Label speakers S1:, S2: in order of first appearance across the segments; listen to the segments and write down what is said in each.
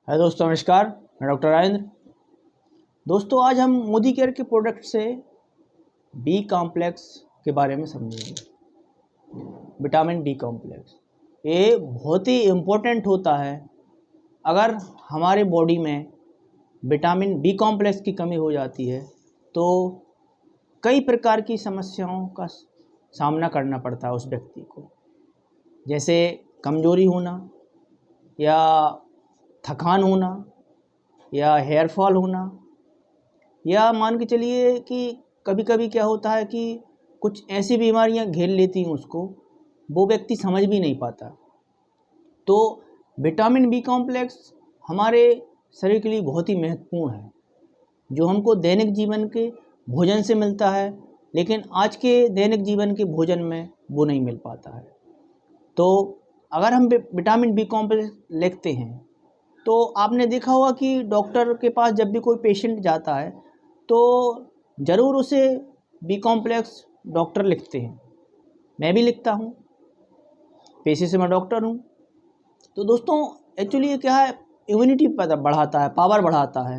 S1: Hello दोस्तों, नमस्कार। मैं डॉक्टर राजेंद्र। दोस्तों, आज हम मोदी केयर के प्रोडक्ट से बी कॉम्प्लेक्स के बारे में समझेंगे। विटामिन बी कॉम्प्लेक्स ये बहुत ही इम्पोर्टेंट होता है। अगर हमारे बॉडी में विटामिन बी कॉम्प्लेक्स की कमी हो जाती है तो कई प्रकार की समस्याओं का सामना करना पड़ता है उस व्यक्ति को, जैसे कमजोरी होना या थकान होना या हेयर फॉल होना, या मान के चलिए कि कभी कभी क्या होता है कि कुछ ऐसी बीमारियां घेर लेती हैं उसको, वो व्यक्ति समझ भी नहीं पाता। तो विटामिन बी कॉम्प्लेक्स हमारे शरीर के लिए बहुत ही महत्वपूर्ण है, जो हमको दैनिक जीवन के भोजन से मिलता है, लेकिन आज के दैनिक जीवन के भोजन में वो नहीं मिल पाता है। तो अगर हम विटामिन बी कॉम्प्लेक्स लेते हैं तो आपने देखा होगा कि डॉक्टर के पास जब भी कोई पेशेंट जाता है तो ज़रूर उसे बी कॉम्प्लेक्स डॉक्टर लिखते हैं। मैं भी लिखता हूँ, पेशे से मैं डॉक्टर हूँ। तो दोस्तों, एक्चुअली ये क्या है, इम्यूनिटी बढ़ाता है, पावर बढ़ाता है,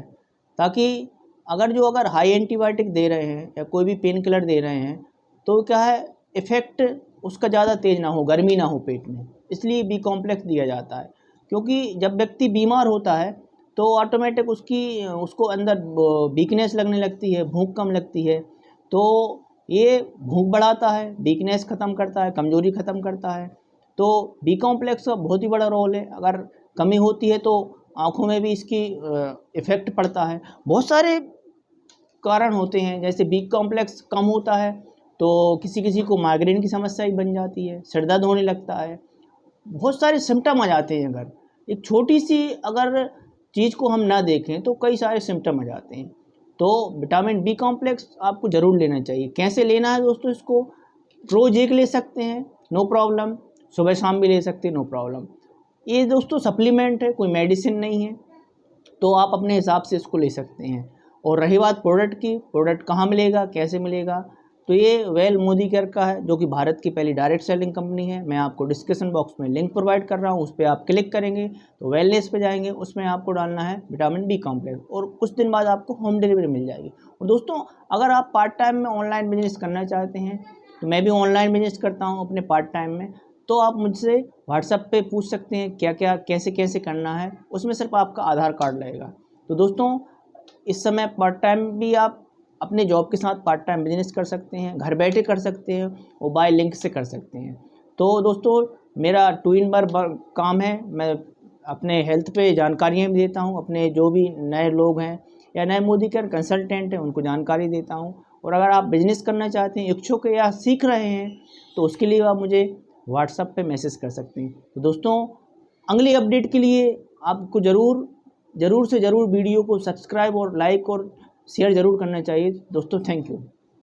S1: ताकि अगर हाई एंटीबायोटिक दे रहे हैं या कोई भी पेन किलर दे रहे हैं तो क्या है, इफ़ेक्ट उसका ज़्यादा तेज़ ना हो, गर्मी ना हो पेट में, इसलिए बी कॉम्प्लेक्स दिया जाता है। क्योंकि जब व्यक्ति बीमार होता है तो ऑटोमेटिक उसको अंदर वीकनेस लगने लगती है, भूख कम लगती है। तो ये भूख बढ़ाता है, वीकनेस ख़त्म करता है, कमज़ोरी ख़त्म करता है। तो बी कॉम्प्लेक्स का बहुत ही बड़ा रोल है। अगर कमी होती है तो आँखों में भी इसकी इफ़ेक्ट पड़ता है। बहुत सारे कारण होते हैं, जैसे बी कॉम्प्लेक्स कम होता है तो किसी किसी को माइग्रेन की समस्या ही बन जाती है, सिर दर्द होने लगता है, बहुत सारे सिम्टम आ जाते हैं। अगर एक छोटी सी अगर चीज़ को हम ना देखें तो कई सारे सिम्टम आ जाते हैं। तो विटामिन बी कॉम्प्लेक्स आपको ज़रूर लेना चाहिए। कैसे लेना है दोस्तों, इसको रोज़ एक ले सकते हैं, नो प्रॉब्लम, सुबह शाम भी ले सकते हैं, नो प्रॉब्लम। ये दोस्तों सप्लीमेंट है, कोई मेडिसिन नहीं है, तो आप अपने हिसाब से इसको ले सकते हैं। और रही बात प्रोडक्ट की, प्रोडक्ट कहाँ मिलेगा, कैसे मिलेगा, तो ये वेल मोदी केयर का है, जो कि भारत की पहली डायरेक्ट सेलिंग कंपनी है। मैं आपको डिस्क्रिप्शन बॉक्स में लिंक प्रोवाइड कर रहा हूँ, उस पर आप क्लिक करेंगे तो वेलनेस पे जाएंगे, उसमें आपको डालना है विटामिन बी कॉम्प्लेक्स, और कुछ दिन बाद आपको होम डिलीवरी मिल जाएगी। और दोस्तों, अगर आप पार्ट टाइम में ऑनलाइन बिजनेस करना चाहते हैं, तो मैं भी ऑनलाइन बिजनेस करता हूँ अपने पार्ट टाइम में, तो आप मुझसे व्हाट्सएप पे पूछ सकते हैं क्या क्या कैसे कैसे करना है। उसमें सिर्फ आपका आधार कार्ड लगेगा। तो दोस्तों, इस समय पार्ट टाइम भी आप अपने जॉब के साथ पार्ट टाइम बिजनेस कर सकते हैं, घर बैठे कर सकते हैं और बाय लिंक से कर सकते हैं। तो दोस्तों, मेरा 2 इन 1 काम है। मैं अपने हेल्थ पे जानकारियाँ भी देता हूँ, अपने जो भी नए लोग हैं या नए मोदी केयर कंसल्टेंट हैं उनको जानकारी देता हूँ। और अगर आप बिजनेस करना चाहते हैं, इच्छुक है या सीख रहे हैं, तो उसके लिए आप मुझे व्हाट्सएप पे मैसेज कर सकते हैं। तो दोस्तों, अगली अपडेट के लिए आपको ज़रूर से ज़रूर वीडियो को सब्सक्राइब और लाइक और शेयर ज़रूर करना चाहिए। दोस्तों, थैंक यू।